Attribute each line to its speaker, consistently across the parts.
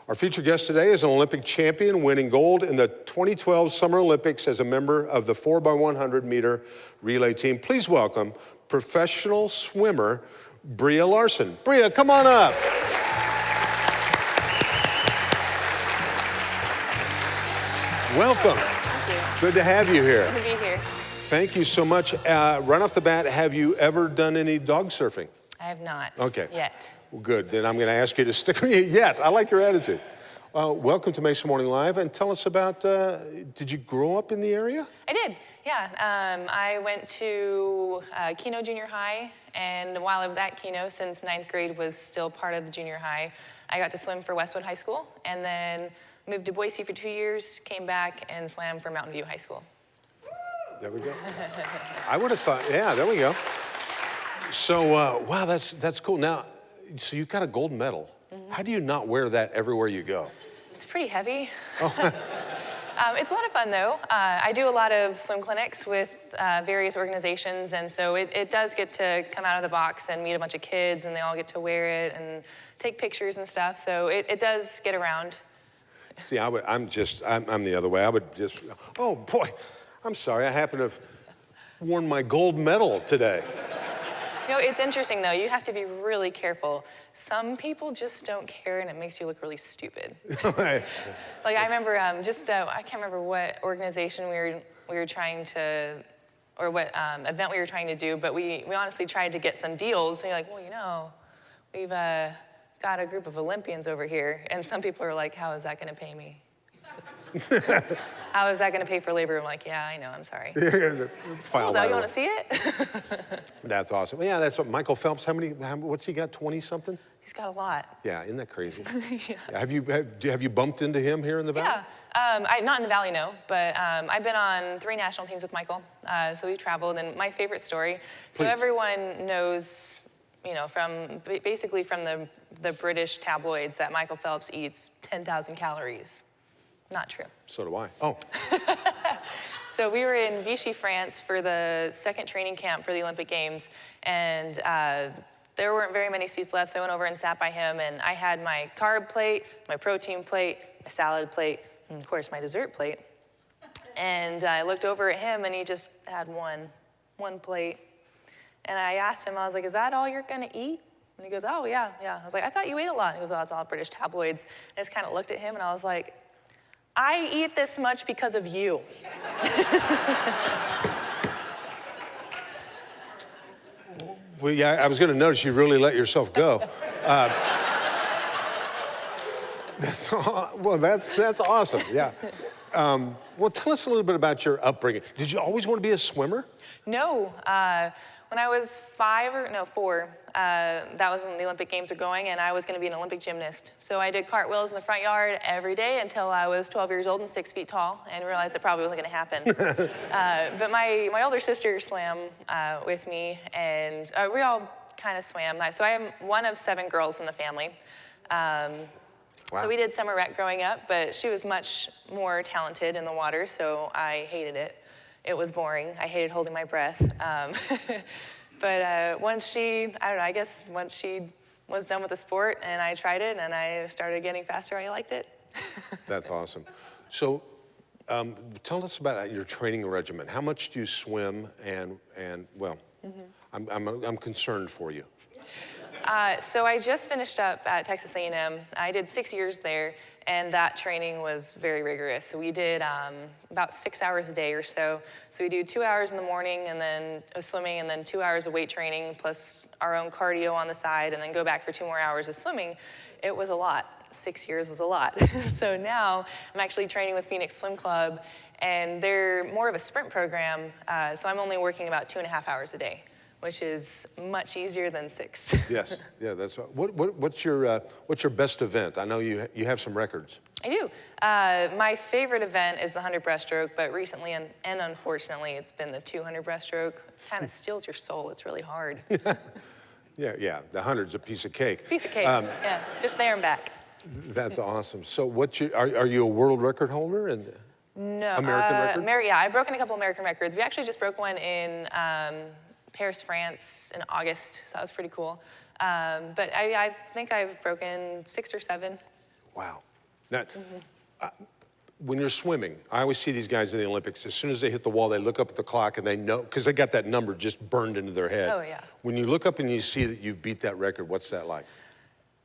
Speaker 1: Our featured guest today is an Olympic champion, winning gold in the 2012 Summer Olympics as a member of the 4x100 meter relay team. Please welcome professional swimmer, Breeja Larson. Breeja, come on up. Welcome.
Speaker 2: Thank you.
Speaker 1: Good to have you here.
Speaker 2: Good to be here.
Speaker 1: Thank you so much. Right off the bat, have you ever done any dog surfing?
Speaker 2: I have not.
Speaker 1: Okay.
Speaker 2: Yet.
Speaker 1: Well, good. Then I'm going to ask you to stick with me yet. I like your attitude. Welcome to Mesa Morning Live, and tell us about, did you grow up in the area?
Speaker 2: I did, yeah. I went to Keno Junior High, and while I was at Keno, since 9th grade was still part of the junior high, I got to swim for Westwood High School, and then moved to Boise for 2 years, came back and swam for Mountain View High School.
Speaker 1: There we go. I would have thought, yeah, there we go. So, wow, that's cool. Now, so you got a gold medal. Mm-hmm. How do you not wear that everywhere you go?
Speaker 2: It's pretty heavy.
Speaker 1: Oh.
Speaker 2: It's a lot of fun, though. I do a lot of swim clinics with various organizations, and so it does get to come out of the box and meet a bunch of kids, and they all get to wear it and take pictures and stuff, so it does get around.
Speaker 1: See, I'm the other way. I would just, oh boy, I'm sorry, I happen to have worn my gold medal today.
Speaker 2: You know, it's interesting, though. You have to be really careful. Some people just don't care, and it makes you look really stupid. Like, I remember I can't remember what organization we were trying to, or what event we were trying to do, but we honestly tried to get some deals. And you're like, well, you know, we've got a group of Olympians over here, and some people are like, how is that going to pay me? How is that going to pay for labor? I'm like, yeah, I know, I'm sorry.
Speaker 1: File
Speaker 2: you want to see it?
Speaker 1: That's awesome. Yeah, that's what Michael Phelps, what's he got, 20-something?
Speaker 2: He's got a lot.
Speaker 1: Yeah, isn't that crazy?
Speaker 2: Yeah.
Speaker 1: Have you bumped into him here in the Valley?
Speaker 2: Yeah, not in the Valley, no, but I've been on 3 national teams with Michael, so we've traveled, and my favorite story, so everyone knows, you know, basically from the British tabloids that Michael Phelps eats 10,000 calories. Not true.
Speaker 1: So do I. Oh.
Speaker 2: So we were in Vichy, France for the 2nd training camp for the Olympic Games, and there weren't very many seats left, so I went over and sat by him, and I had my carb plate, my protein plate, my salad plate, and of course my dessert plate. And I looked over at him, and he just had one plate. And I asked him, I was like, is that all you're gonna eat? And he goes, oh, yeah. I was like, I thought you ate a lot. And he goes, oh, it's all British tabloids. And I just kind of looked at him, and I was like, I eat this much because of you.
Speaker 1: Well, yeah, I was going to notice you really let yourself go. That's awesome, yeah. Well, tell us a little bit about your upbringing. Did you always want to be a swimmer?
Speaker 2: No. When I was 4, that was when the Olympic Games were going, and I was going to be an Olympic gymnast. So I did cartwheels in the front yard every day until I was 12 years old and 6 feet tall, and realized it probably wasn't going to happen. But my older sister swam with me, and we all kind of swam. So I am one of 7 girls in the family. Wow. So we did summer rec growing up, but she was much more talented in the water, so I hated it. It was boring. I hated holding my breath. But once she was done with the sport and I tried it and I started getting faster, I liked it.
Speaker 1: That's awesome. So tell us about your training regimen. How much do you swim and well, I'm concerned for you.
Speaker 2: So I just finished up at Texas A&M. I did 6 years there, and that training was very rigorous. So we did about 6 hours a day or so. So we do 2 hours in the morning, and then swimming, and then 2 hours of weight training, plus our own cardio on the side, and then go back for 2 more hours of swimming. It was a lot. 6 years was a lot. So now I'm actually training with Phoenix Swim Club, and they're more of a sprint program, so I'm only working about 2.5 hours a day, which is much easier than 6.
Speaker 1: Yes, yeah, that's right. What's your best event? I know you have some records.
Speaker 2: I do. My favorite event is the 100 breaststroke, but recently and unfortunately it's been the 200 breaststroke. It kind of steals your soul. It's really hard.
Speaker 1: Yeah, the 100's a piece of cake.
Speaker 2: Piece of cake, yeah, just there and back.
Speaker 1: That's awesome. So are you a world record holder?
Speaker 2: No.
Speaker 1: American record?
Speaker 2: Yeah, I've broken a couple American records. We actually just broke one in Paris, France in August, so that was pretty cool. But I think I've broken 6 or 7.
Speaker 1: Wow. Now, when you're swimming, I always see these guys in the Olympics, as soon as they hit the wall, they look up at the clock and they know, because they got that number just burned into their head.
Speaker 2: Oh, yeah.
Speaker 1: When you look up and you see that you've beat that record, what's that like?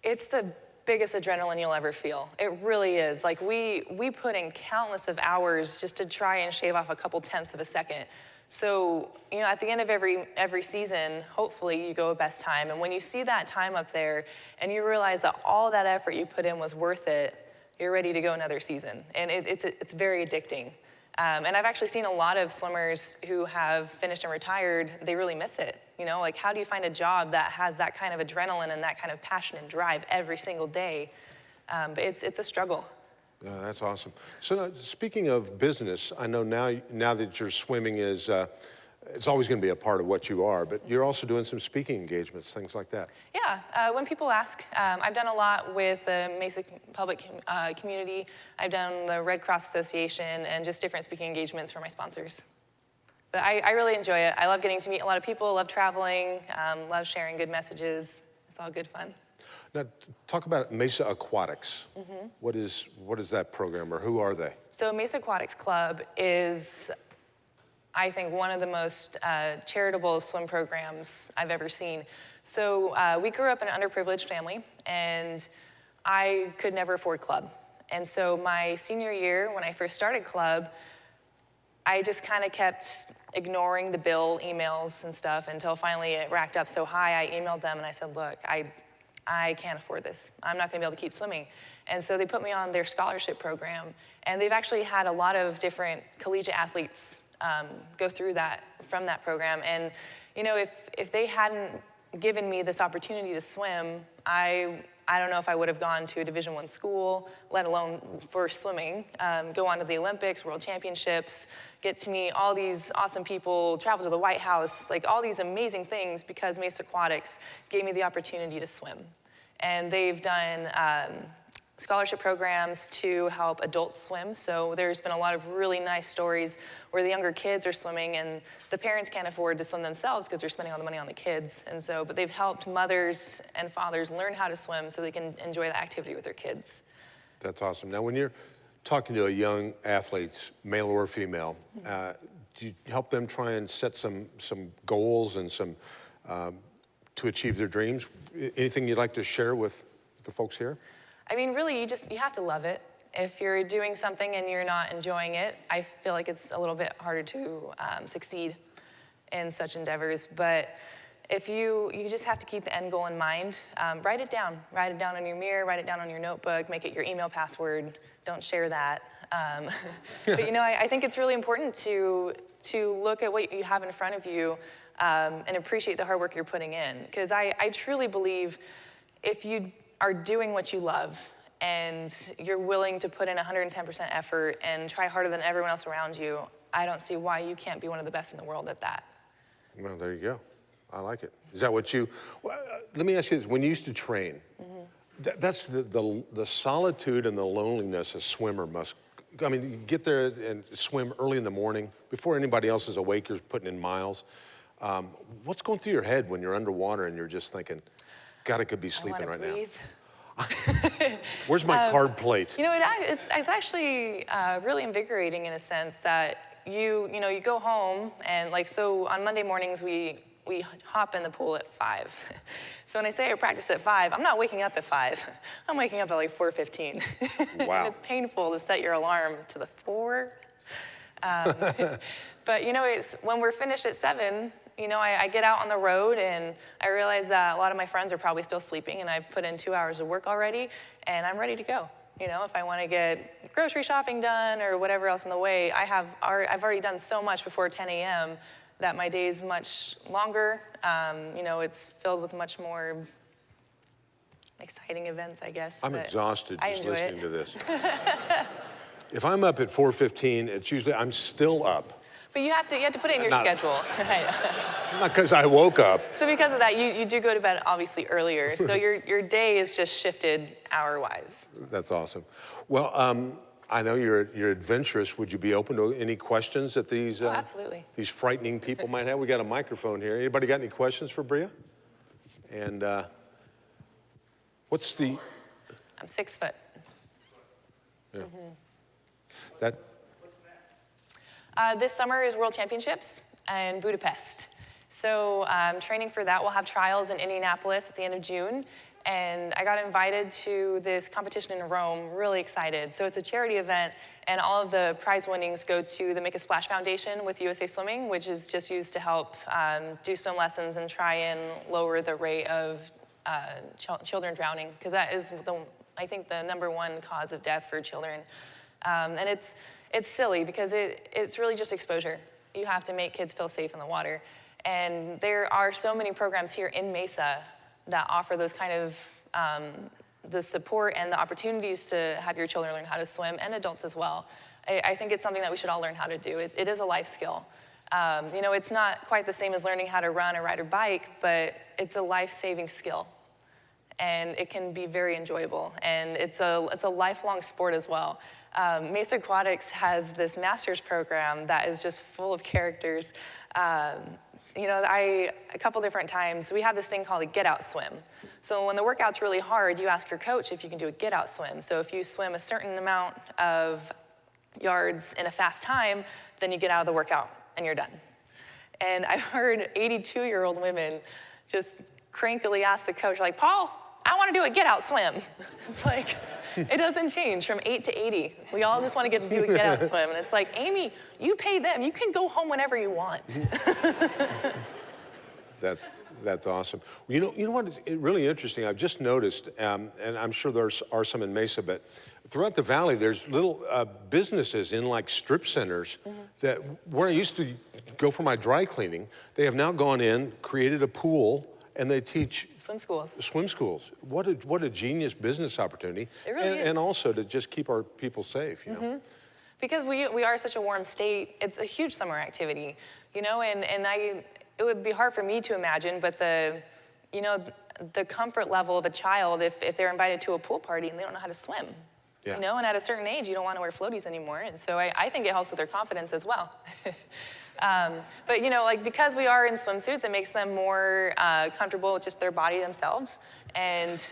Speaker 2: It's the biggest adrenaline you'll ever feel. It really is. Like we put in countless of hours just to try and shave off a couple tenths of a second. So, you know, at the end of every season, hopefully you go a best time. And when you see that time up there and you realize that all that effort you put in was worth it, you're ready to go another season. And it's very addicting. And I've actually seen a lot of swimmers who have finished and retired, they really miss it. You know, like how do you find a job that has that kind of adrenaline and that kind of passion and drive every single day? But it's a struggle.
Speaker 1: Yeah, that's awesome. So now, speaking of business, I know now that your swimming is, it's always going to be a part of what you are, but you're also doing some speaking engagements, things like that.
Speaker 2: Yeah, when people ask, I've done a lot with the Mesa Public community. I've done the Red Cross Association and just different speaking engagements for my sponsors. But I really enjoy it. I love getting to meet a lot of people, love traveling, love sharing good messages. It's all good fun.
Speaker 1: Now, talk about Mesa Aquatics. What is that program, or who are they?
Speaker 2: So Mesa Aquatics Club is, I think, one of the most charitable swim programs I've ever seen. So we grew up in an underprivileged family, and I could never afford club. And so my senior year, when I first started club, I just kind of kept ignoring the bill emails and stuff until finally it racked up so high. I emailed them and I said, look, I can't afford this. I'm not gonna be able to keep swimming. And so they put me on their scholarship program, and they've actually had a lot of different collegiate athletes go through that, from that program. And you know, if they hadn't given me this opportunity to swim, I don't know if I would have gone to a Division I school, let alone for swimming, go on to the Olympics, World Championships, get to meet all these awesome people, travel to the White House, like all these amazing things because Mesa Aquatics gave me the opportunity to swim. And they've done scholarship programs to help adults swim. So there's been a lot of really nice stories where the younger kids are swimming and the parents can't afford to swim themselves because they're spending all the money on the kids. And so, but they've helped mothers and fathers learn how to swim so they can enjoy the activity with their kids.
Speaker 1: That's awesome. Now, when you're talking to a young athlete, male or female, do you help them try and set some goals and some to achieve their dreams? Anything you'd like to share with the folks here?
Speaker 2: I mean, really, you have to love it. If you're doing something and you're not enjoying it, I feel like it's a little bit harder to succeed in such endeavors. But if you just have to keep the end goal in mind, write it down. Write it down on your mirror, write it down on your notebook, make it your email password. Don't share that. But you know, I think it's really important to look at what you have in front of you and appreciate the hard work you're putting in. Because I truly believe if you are doing what you love and you're willing to put in 110% effort and try harder than everyone else around you, I don't see why you can't be one of the best in the world at that.
Speaker 1: Well, there you go. I like it. Is that what you, well, let me ask you this, when you used to train, that's the solitude and the loneliness a swimmer must, I mean, you get there and swim early in the morning, before anybody else is awake, you're putting in miles. What's going through your head when you're underwater and you're just thinking, God, I could be sleeping right now? Where's my carb plate?
Speaker 2: You know, it's actually really invigorating in a sense that you go home and like, so on Monday mornings we hop in the pool at 5. So when I say I practice at 5, I'm not waking up at 5. I'm waking up at like 4:15.
Speaker 1: Wow.
Speaker 2: And it's painful to set your alarm to the 4. But you know, when we're finished at 7, you know, I get out on the road and I realize that a lot of my friends are probably still sleeping and I've put in 2 hours of work already and I'm ready to go. You know, if I want to get grocery shopping done or whatever else in the way, I've already done so much before 10 a.m. that my day is much longer. You know, it's filled with much more exciting events, I guess.
Speaker 1: I'm exhausted just listening to this. If I'm up at 4:15, it's usually, I'm still up.
Speaker 2: But you have to put it in your schedule.
Speaker 1: Not because I woke up.
Speaker 2: So because of that, you do go to bed obviously earlier. So your day is just shifted hour-wise.
Speaker 1: That's awesome. Well, I know you're adventurous. Would you be open to any questions that these
Speaker 2: absolutely.
Speaker 1: These frightening people might have? We got a microphone here. Anybody got any questions for Breeja? And what's the?
Speaker 2: I'm 6 foot.
Speaker 1: Yeah. That.
Speaker 2: This summer is World Championships in Budapest. So training for that. We'll have trials in Indianapolis at the end of June. And I got invited to this competition in Rome, really excited. So it's a charity event, and all of the prize winnings go to the Make a Splash Foundation with USA Swimming, which is just used to help do swim lessons and try and lower the rate of children drowning, because that is, I think, the #1 cause of death for children. And it's silly, because it's really just exposure. You have to make kids feel safe in the water. And there are so many programs here in Mesa that offer those kind of the support and the opportunities to have your children learn how to swim, and adults as well. I think it's something that we should all learn how to do. It is a life skill. You know, it's not quite the same as learning how to run or ride or bike, but it's a life-saving skill. And it can be very enjoyable. And it's a lifelong sport as well. Mesa Aquatics has this master's program that is just full of characters. You know, a couple different times, we have this thing called a get-out swim. So when the workout's really hard, you ask your coach if you can do a get-out swim. So if you swim a certain amount of yards in a fast time, then you get out of the workout and you're done. And I've heard 82-year-old women just crankily ask the coach, like, Paul, I want to do a get-out swim. Like, it doesn't change from 8 to 80. We all just want to do a get-out swim. And it's like, Amy, you pay them. You can go home whenever you want.
Speaker 1: That's awesome. You know what is really interesting? I've just noticed, and I'm sure there are some in Mesa, but throughout the valley, there's little businesses in like strip centers that where I used to go for my dry cleaning, they have now gone in, created a pool, and they teach
Speaker 2: swim schools.
Speaker 1: Swim schools. What a genius business opportunity.
Speaker 2: It really is.
Speaker 1: And also to just keep our people safe, you know.
Speaker 2: Because we are such a warm state, it's a huge summer activity, you know, and it would be hard for me to imagine, but the comfort level of a child if they're invited to a pool party and they don't know how to swim.
Speaker 1: Yeah.
Speaker 2: You know, and at a certain age, you don't want to wear floaties anymore. And so I think it helps with their confidence as well. But, you know, like, because we are in swimsuits, it makes them more comfortable with just their body themselves. And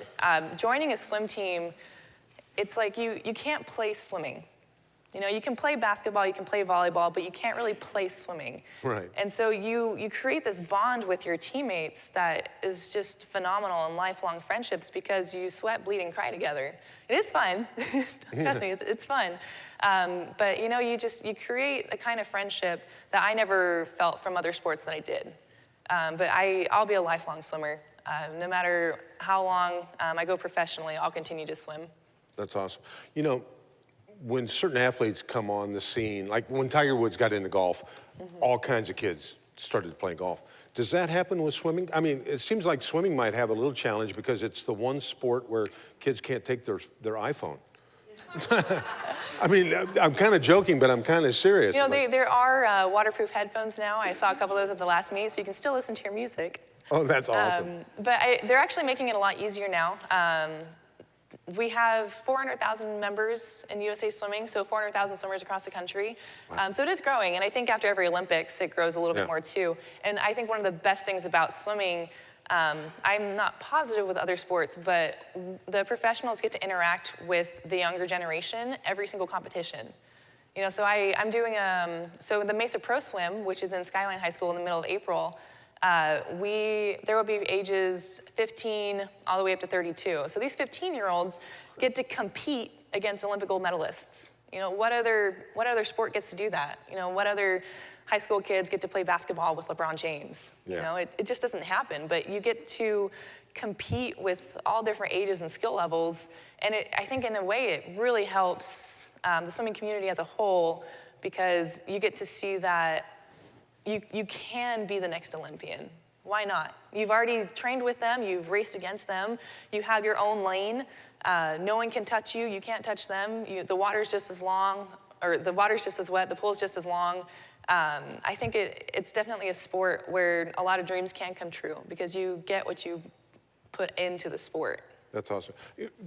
Speaker 2: joining a swim team, it's like you can't play swimming. You know, you can play basketball, you can play volleyball, but you can't really play swimming.
Speaker 1: Right.
Speaker 2: And so you create this bond with your teammates that is just phenomenal, and lifelong friendships, because you sweat, bleed, and cry together. It is fun. Trust me, it's fun. But, you know, you create a kind of friendship that I never felt from other sports that I did. But I'll be a lifelong swimmer. No matter how long I go professionally, I'll continue to swim.
Speaker 1: That's awesome. You know, when certain athletes come on the scene, like when Tiger Woods got into golf, all kinds of kids started playing golf. Does that happen with swimming? I mean, it seems like swimming might have a little challenge because it's the one sport where kids can't take their iPhone. I mean, I'm kind of joking, but I'm kind of serious.
Speaker 2: You know, there are waterproof headphones now. I saw a couple of those at the last meet, so you can still listen to your music.
Speaker 1: Oh, that's awesome.
Speaker 2: But they're actually making it a lot easier now. We have 400,000 members in USA Swimming, so 400,000 swimmers across the country.
Speaker 1: Wow.
Speaker 2: So it is growing, and I think after every Olympics, it grows a little bit more too. And I think one of the best things about swimming, I'm not positive with other sports, but the professionals get to interact with the younger generation every single competition. You know, so I'm doing, so the Mesa Pro Swim, which is in Skyline High School in the middle of April, there will be ages 15 all the way up to 32. So these 15-year-olds get to compete against Olympic gold medalists. You know, what other sport gets to do that? You know, what other high school kids get to play basketball with LeBron James?
Speaker 1: Yeah.
Speaker 2: You know, it just doesn't happen, but you get to compete with all different ages and skill levels. And I think in a way it really helps the swimming community as a whole, because you get to see that you can be the next Olympian. Why not? You've already trained with them, you've raced against them, you have your own lane. No one can touch you, you can't touch them. The water's just as long, or the water's just as wet, the pool's just as long. I think it's definitely a sport where a lot of dreams can come true, because you get what you put into the sport.
Speaker 1: That's awesome.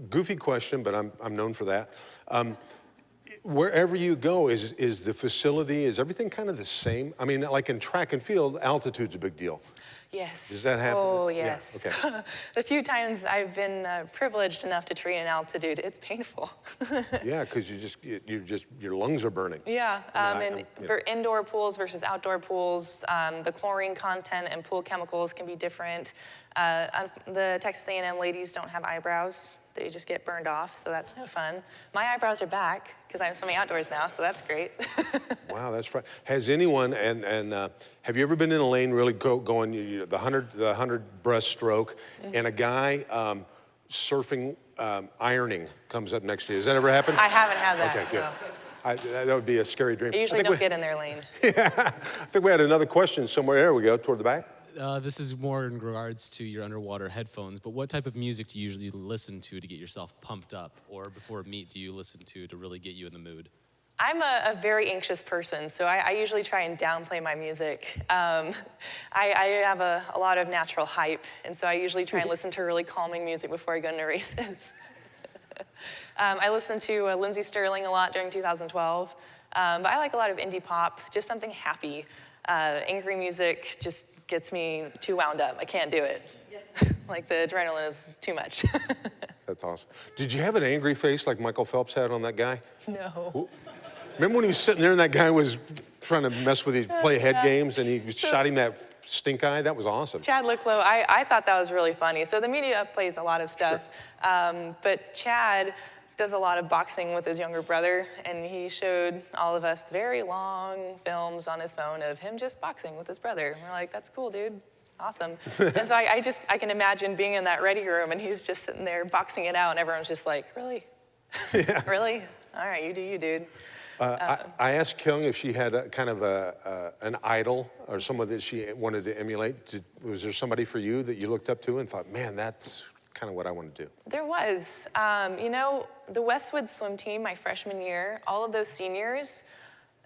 Speaker 1: Goofy question, but I'm known for that. wherever you go, is the facility, is everything kind of the same? I mean, like in track and field, altitude's a big deal.
Speaker 2: Yes.
Speaker 1: Does that happen?
Speaker 2: Oh, yes.
Speaker 1: Yeah, okay.
Speaker 2: The few times I've been privileged enough to train in altitude, it's painful.
Speaker 1: Yeah, because your lungs are burning.
Speaker 2: Yeah, and
Speaker 1: you
Speaker 2: for indoor pools versus outdoor pools, the chlorine content and pool chemicals can be different. The Texas A&M ladies don't have eyebrows. They just get burned off, so that's no fun. My eyebrows are back because I'm swimming outdoors now, so that's great.
Speaker 1: Wow, that's right. Has anyone, have you ever been in a lane really going the 100 breaststroke, and a guy surfing, ironing comes up next to you? Has that ever happened?
Speaker 2: I haven't had that.
Speaker 1: Okay, good.
Speaker 2: No.
Speaker 1: That would be a scary dream.
Speaker 2: I usually don't get in their lane.
Speaker 1: Yeah, I think we had another question somewhere. There we go, toward the back.
Speaker 3: This is more in regards to your underwater headphones, but what type of music do you usually listen to get yourself pumped up? Or before a meet, do you listen to really get you in the mood?
Speaker 2: I'm a very anxious person, so I usually try and downplay my music. I have a lot of natural hype, and so I usually try and listen to really calming music before I go into races. I listened to Lindsey Sterling a lot during 2012, but I like a lot of indie pop, just something happy. Angry music just gets me too wound up. I can't do it. Like the adrenaline is too much.
Speaker 1: That's awesome. Did you have an angry face like Michael Phelps had on that guy?
Speaker 2: No.
Speaker 1: Remember when he was sitting there and that guy was trying to mess with his play head games and he was shot him that stink eye? That was awesome.
Speaker 2: Chad Licklow, I thought that was really funny. So the media plays a lot of stuff, sure. But Chad does a lot of boxing with his younger brother, and he showed all of us very long films on his phone of him just boxing with his brother. And we're like, that's cool, dude. Awesome. And so I can imagine being in that ready room and he's just sitting there boxing it out and everyone's just like, really? Yeah. Really? All right, you do you, dude.
Speaker 1: I asked Kyung if she had an idol or someone that she wanted to emulate. Was there somebody for you that you looked up to and thought, man, that's kind of what I want to do?
Speaker 2: There was. You know, the Westwood swim team my freshman year, all of those seniors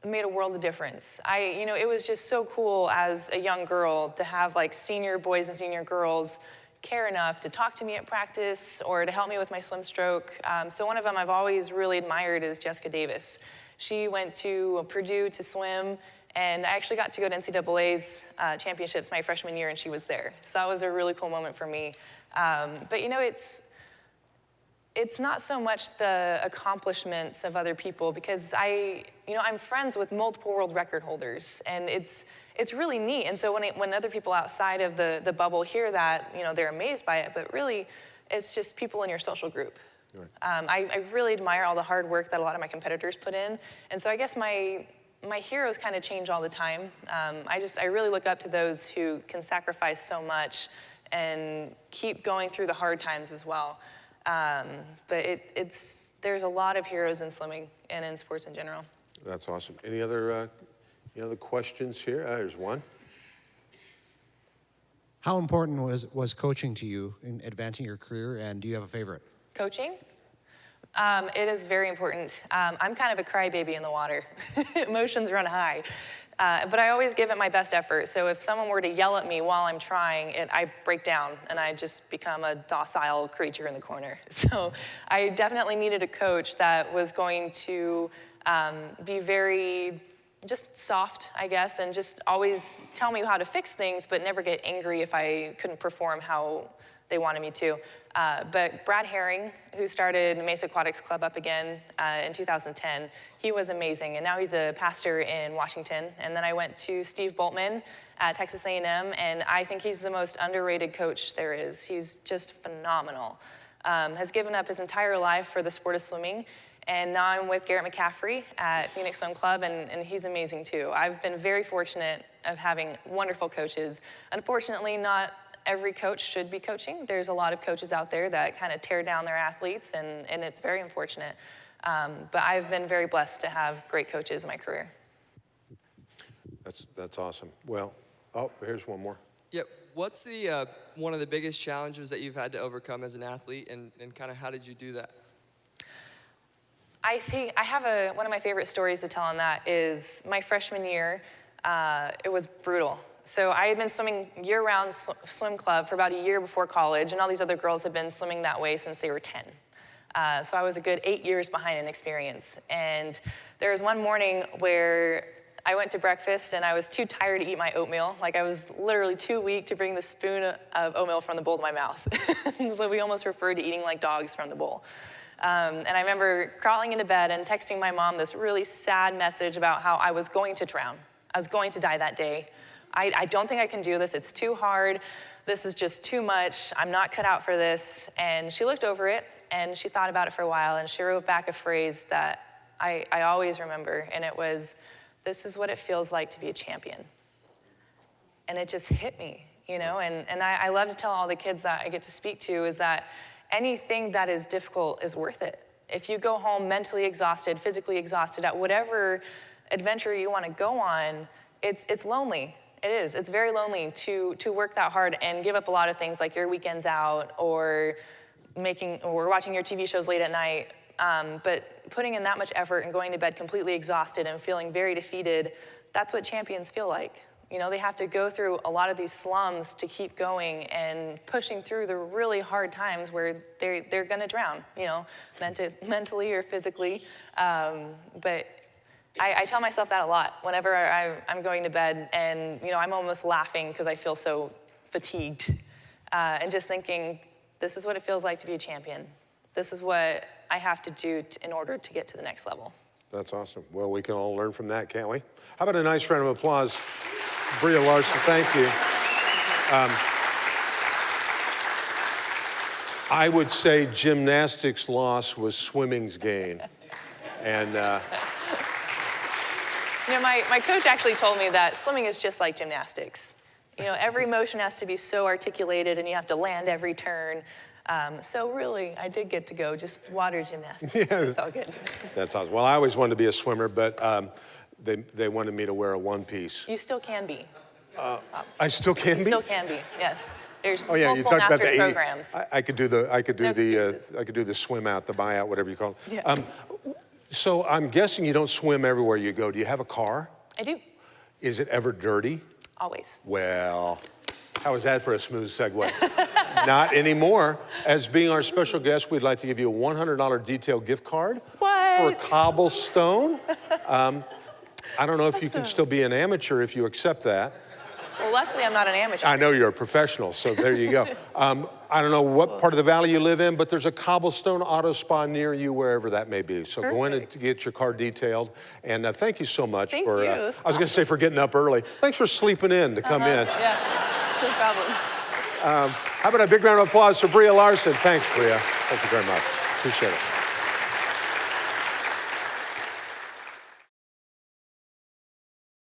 Speaker 2: made a world of difference. It was just so cool as a young girl to have like senior boys and senior girls care enough to talk to me at practice or to help me with my swim stroke. So one of them I've always really admired is Jessica Davis. She went to Purdue to swim, and I actually got to go to NCAA's championships my freshman year, and she was there. So that was a really cool moment for me. But you know, it's not so much the accomplishments of other people, because I'm friends with multiple world record holders, and it's really neat. And so when other people outside of the bubble hear that, they're amazed by it, but really it's just people in your social group. Right. I really admire all the hard work that a lot of my competitors put in. And so I guess my heroes kind of change all the time. I really look up to those who can sacrifice so much and keep going through the hard times as well. But there's a lot of heroes in swimming and in sports in general.
Speaker 1: That's awesome. Any other questions here? There's one.
Speaker 4: How important was coaching to you in advancing your career, and do you have a favorite?
Speaker 2: Coaching? It is very important. I'm kind of a crybaby in the water. Emotions run high. But I always give it my best effort. So if someone were to yell at me while I'm trying, I break down and I just become a docile creature in the corner. So I definitely needed a coach that was going to be very just soft, I guess, and just always tell me how to fix things, but never get angry if I couldn't perform how they wanted me to. But Brad Herring, who started Mesa Aquatics Club up again in 2010, he was amazing. And now he's a pastor in Washington. And then I went to Steve Boltman at Texas A&M, and I think he's the most underrated coach there is. He's just phenomenal. Has given up his entire life for the sport of swimming. And now I'm with Garrett McCaffrey at Phoenix Swim Club, and he's amazing too. I've been very fortunate of having wonderful coaches. Unfortunately, not every coach should be coaching. There's a lot of coaches out there that kind of tear down their athletes, and it's very unfortunate. But I've been very blessed to have great coaches in my career.
Speaker 1: That's awesome. Well, here's one more.
Speaker 5: Yeah, what's the one of the biggest challenges that you've had to overcome as an athlete, and kind of how did you do that?
Speaker 2: I think I have one of my favorite stories to tell on that is my freshman year. It was brutal. So I had been swimming year-round swim club for about a year before college, and all these other girls had been swimming that way since they were 10. So I was a good 8 years behind in experience. And there was one morning where I went to breakfast and I was too tired to eat my oatmeal. Like I was literally too weak to bring the spoon of oatmeal from the bowl to my mouth. So we almost referred to eating like dogs from the bowl. And I remember crawling into bed and texting my mom this really sad message about how I was going to drown. I was going to die that day. I don't think I can do this. It's too hard. This is just too much. I'm not cut out for this. And she looked over it and she thought about it for a while and she wrote back a phrase that I always remember. And it was, "This is what it feels like to be a champion." And it just hit me, you know? And I love to tell all the kids that I get to speak to is that anything that is difficult is worth it. If you go home mentally exhausted, physically exhausted at whatever adventure you want to go on, it's lonely. It is. It's very lonely to work that hard and give up a lot of things like your weekends out or watching your TV shows late at night. But putting in that much effort and going to bed completely exhausted and feeling very defeated, that's what champions feel like. You know, they have to go through a lot of these slums to keep going and pushing through the really hard times where they're gonna drown, you know, mentally or physically. But I tell myself that a lot whenever I'm going to bed and, you know, I'm almost laughing because I feel so fatigued and just thinking, this is what it feels like to be a champion. This is what I have to do in order to get to the next level.
Speaker 1: That's awesome. Well, we can all learn from that, can't we? How about a nice round of applause? Breeja, Larson, thank you. I would say gymnastics' loss was swimming's gain. And
Speaker 2: you know, my coach actually told me that swimming is just like gymnastics. You know, every motion has to be so articulated and you have to land every turn. So really, I did get to go just water gymnastics. Yeah. It's all good.
Speaker 1: That's awesome. Well, I always wanted to be a swimmer, but they wanted me to wear a one-piece.
Speaker 2: You still can be.
Speaker 1: I still can be?
Speaker 2: You still can be, yes. There's
Speaker 1: Oh yeah, you
Speaker 2: multiple
Speaker 1: talked about
Speaker 2: master's
Speaker 1: the
Speaker 2: programs.
Speaker 1: I could do the swim out, the buyout, whatever you call it.
Speaker 2: Yeah.
Speaker 1: So I'm guessing you don't swim everywhere you go. Do you have a car?
Speaker 2: I do,
Speaker 1: Is it ever dirty?
Speaker 2: always.
Speaker 1: Well, how was that for a smooth segue? Not anymore. As being our special guest, we'd like to give you a $100 detail gift card for Cobblestone. I don't know if you can still be an amateur if you accept that.
Speaker 2: Well, luckily I'm not an amateur.
Speaker 1: I know you're a professional, so there you go. I don't know what part of the valley you live in, but there's a Cobblestone Auto Spa near you, wherever that may be. So go in and get your car detailed. And thank you so much for, I was going to say for getting up early. Thanks for sleeping in to come in.
Speaker 2: Yeah, no problem.
Speaker 1: How about a big round of applause for Breeja Larson? Thanks, Breeja. Thank you very much. Appreciate it.